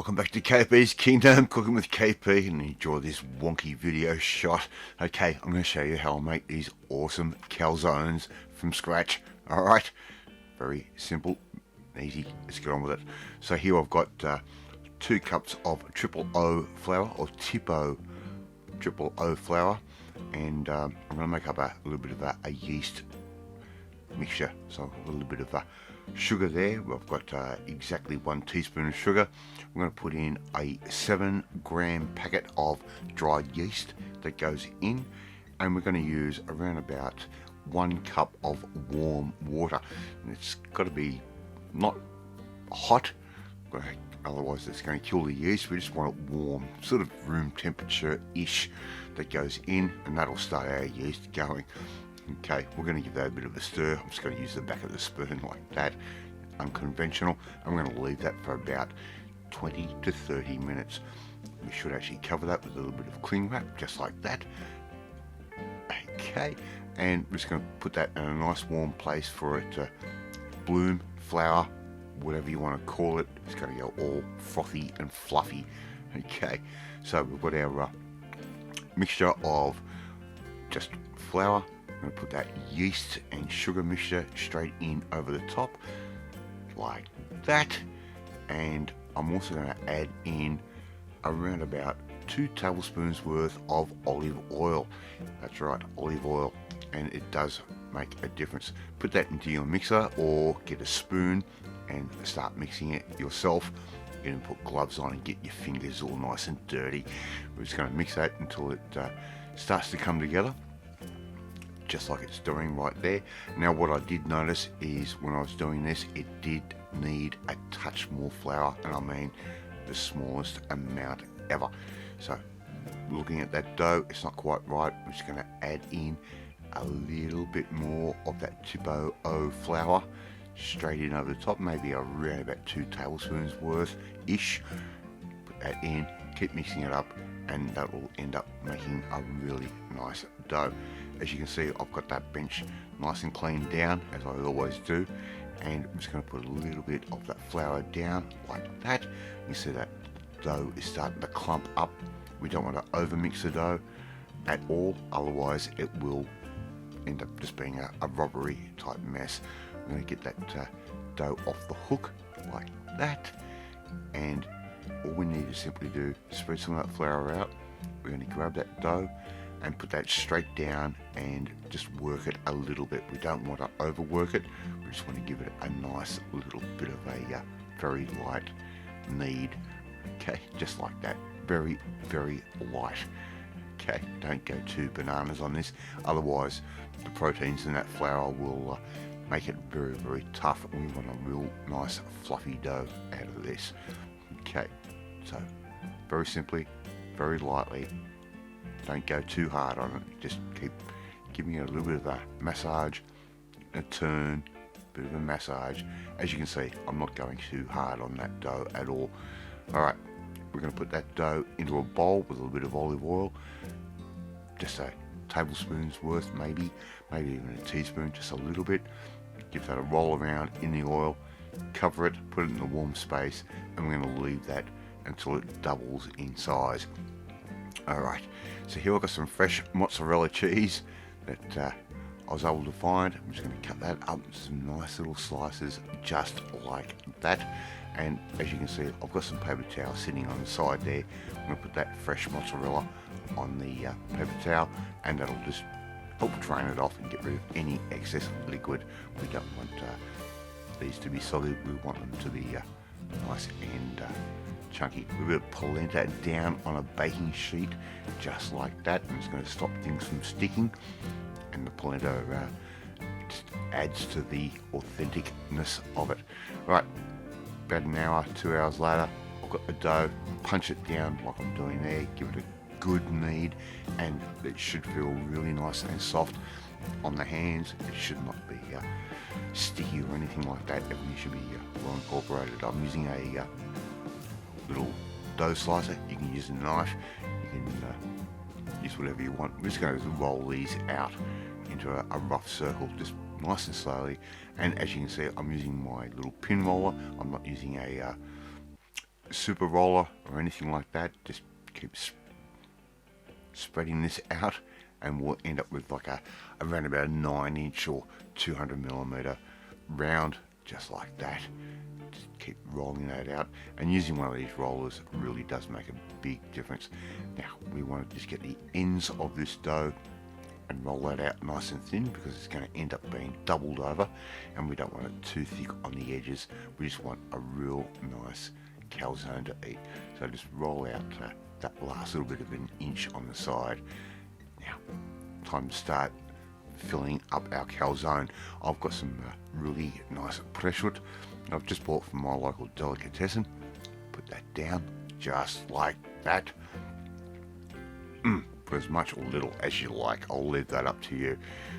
Welcome back to KP's Kingdom, cooking with KP, and enjoy this wonky video shot. Okay, I'm going to show you how I make these awesome calzones from scratch. Alright, very simple, easy, let's get on with it. So here I've got 2 cups of triple O flour, or tipo triple O flour, and I'm going to make up a little bit of a yeast mixture. So a little bit of sugar there. I've got exactly 1 teaspoon of sugar. I'm going to put in a 7-gram packet of dried yeast that goes in, and we're going to use around about 1 cup of warm water. And it's got to be not hot, otherwise it's going to kill the yeast. We just want it warm, sort of room temperature ish, that goes in, and that'll start our yeast going. Okay, we're going to give that a bit of a stir. I'm just going to use the back of the spoon like that, unconventional. I'm going to leave that for about 20 to 30 minutes. We should actually cover that with a little bit of cling wrap, just like that. Okay, and we're just going to put that in a nice warm place for it to bloom, flower, whatever you want to call it. It's going to go all frothy and fluffy. Okay, so we've got our mixture of just flour. I'm going to put that yeast and sugar mixture straight in over the top like that, and I'm also going to add in around about 2 tablespoons worth of olive oil. That's right, olive oil, and it does make a difference. Put that into your mixer or get a spoon and start mixing it yourself. You can put gloves on and get your fingers all nice and dirty. We're just going to mix that until it starts to come together, just like it's doing right there. Now what I did notice is when I was doing this, it did need a touch more flour, and I mean the smallest amount ever. So looking at that dough, it's not quite right. I'm just going to add in a little bit more of that tipo O flour straight in over the top, maybe around about 2 tablespoons worth ish. Put that in, keep mixing it up, and that will end up making a really nice dough. As you can see, I've got that bench nice and clean down, as I always do, and I'm just going to put a little bit of that flour down like that. You see that dough is starting to clump up. We don't want to overmix the dough at all, otherwise it will end up just being a robbery type mess. I'm going to get that dough off the hook like that, and all we need to simply do is spread some of that flour out. We're going to grab that dough and put that straight down and just work it a little bit. We don't want to overwork it. We just want to give it a nice little bit of a very light knead. Okay, just like that. Very, very light. Okay, don't go too bananas on this. Otherwise, the proteins in that flour will make it very, very tough, and we want a real nice fluffy dough out of this. Okay, so very simply, very lightly. Don't go too hard on it. Just keep giving it a little bit of a massage, a turn, bit of a massage. As you can see, I'm not going too hard on that dough at all. Alright, we're going to put that dough into a bowl with a little bit of olive oil. Just a tablespoon's worth, maybe even a teaspoon, just a little bit. Give that a roll around in the oil, cover it, put it in a warm space, and we're going to leave that until it doubles in size. Alright, so here I've got some fresh mozzarella cheese that I was able to find. I'm just going to cut that up into some nice little slices, just like that. And as you can see, I've got some paper towel sitting on the side there. I'm going to put that fresh mozzarella on the paper towel, and that'll just help drain it off and get rid of any excess liquid. We don't want these to be solid, we want them to be nice and chunky. We're going to polenta down on a baking sheet just like that, and it's going to stop things from sticking, and the polenta just adds to the authenticness of it. Right, about an hour, 2 hours later, I've got the dough. Punch it down like I'm doing there, give it a good knead, and it should feel really nice and soft on the hands. It should not be sticky or anything like that. Everything should be well incorporated. I'm using a little dough slicer. You can use a knife, you can use whatever you want. We're just going to roll these out into a rough circle, just nice and slowly. And as you can see, I'm using my little pin roller. I'm not using a super roller or anything like that. Just keep spreading this out, and we'll end up with like around about a 9-inch or 200mm round, just like that. Just keep rolling that out, and using one of these rollers really does make a big difference. Now we want to just get the ends of this dough and roll that out nice and thin, because it's going to end up being doubled over, and we don't want it too thick on the edges. We just want a real nice calzone to eat. So just roll out that last little bit of an inch on the side. Now, time to start filling up our calzone. I've got some really nice prosciutto I've just bought from my local delicatessen. Put that down just like that. Put as much or little as you like. I'll leave that up to you.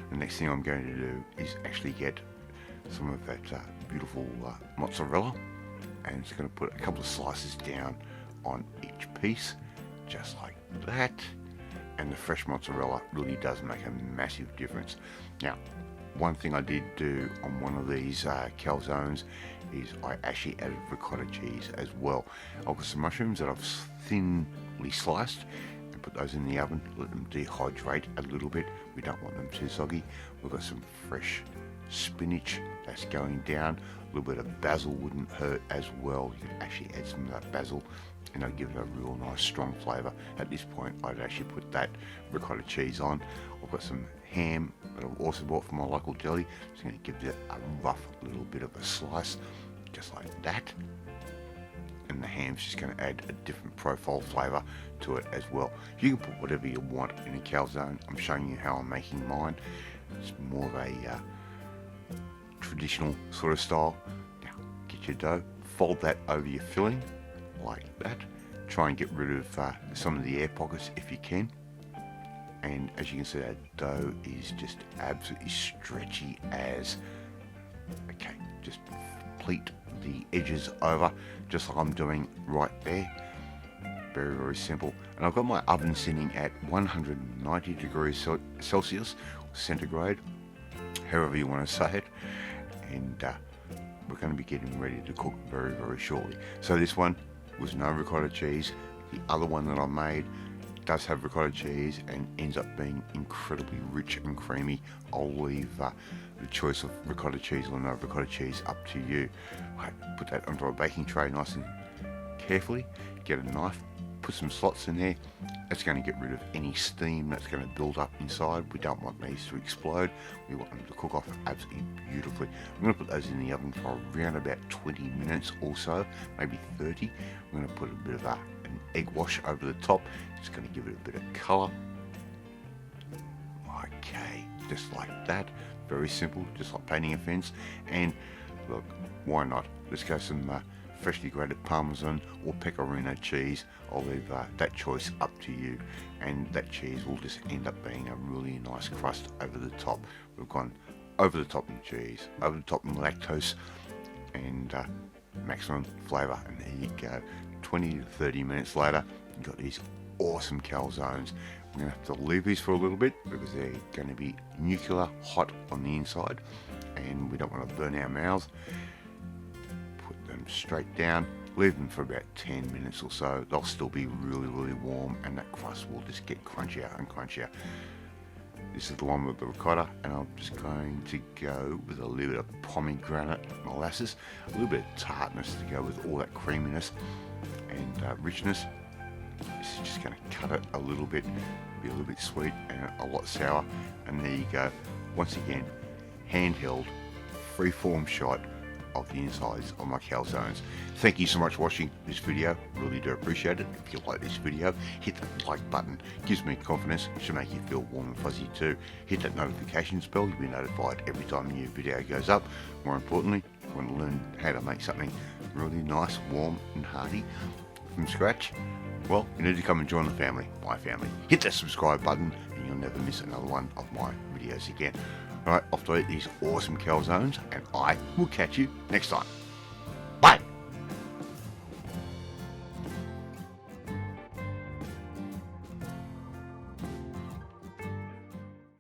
The next thing I'm going to do is actually get some of that beautiful mozzarella, and just going to put a couple of slices down on each piece, just like that. And the fresh mozzarella really does make a massive difference. Now, one thing I did do on one of these calzones is I actually added ricotta cheese as well. I've got some mushrooms that I've thinly sliced, and put those in the oven, let them dehydrate a little bit. We don't want them too soggy. We've got some fresh spinach that's going down. A little bit of basil wouldn't hurt as well. You can actually add some of that basil, and it'll give it a real nice strong flavour. At this point, I'd actually put that ricotta cheese on. I've got some ham that I've also bought from my local deli. Just going to give it a rough little bit of a slice, just like that. And the ham's just going to add a different profile flavour to it as well. You can put whatever you want in a calzone. I'm showing you how I'm making mine. It's more of a traditional sort of style. Now, get your dough, fold that over your filling like that. Try and get rid of some of the air pockets if you can. And as you can see, that dough is just absolutely stretchy as. Okay, just pleat the edges over, just like I'm doing right there. Very, very simple. And I've got my oven sitting at 190 degrees Celsius, centigrade, however you want to say it. And we're going to be getting ready to cook very, very shortly. So this one was no ricotta cheese. The other one that I made does have ricotta cheese and ends up being incredibly rich and creamy. I'll leave the choice of ricotta cheese or no ricotta cheese up to you. I put that onto a baking tray nice and carefully. Get a knife, put some slots in there. It's going to get rid of any steam that's going to build up inside. We don't want these to explode. We want them to cook off absolutely beautifully. I'm going to put those in the oven for around about 20 minutes or so, maybe 30. I'm going to put a bit of an egg wash over the top. It's going to give it a bit of colour. Okay, just like that. Very simple, just like painting a fence. And look, why not? Let's go some freshly grated Parmesan or Pecorino cheese. I'll leave that choice up to you, and that cheese will just end up being a really nice crust over the top. We've gone over the top in cheese, over the top in lactose, and maximum flavour. And there you go. 20 to 30 minutes later, you've got these awesome calzones. We're going to have to leave these for a little bit because they're going to be nuclear hot on the inside, and we don't want to burn our mouths. Put them straight down, leave them for about 10 minutes or so. They'll still be really, really warm, and that crust will just get crunchier and crunchier. This is the one with the ricotta, and I'm just going to go with a little bit of pomegranate molasses, a little bit of tartness to go with all that creaminess and richness. This is just going to cut it a little bit, be a little bit sweet and a lot sour. And there you go. Once again, handheld, freeform shot of the insides of my calzones. Thank you so much for watching this video. Really do appreciate it. If you like this video, hit that like button. It gives me confidence. It should make you feel warm and fuzzy too. Hit that notifications bell. You'll be notified every time a new video goes up. More importantly, if you want to learn how to make something really nice, warm and hearty from scratch, well, you need to come and join the family, my family. Hit that subscribe button and you'll never miss another one of my videos again. Alright, off to eat these awesome calzones, and I will catch you next time.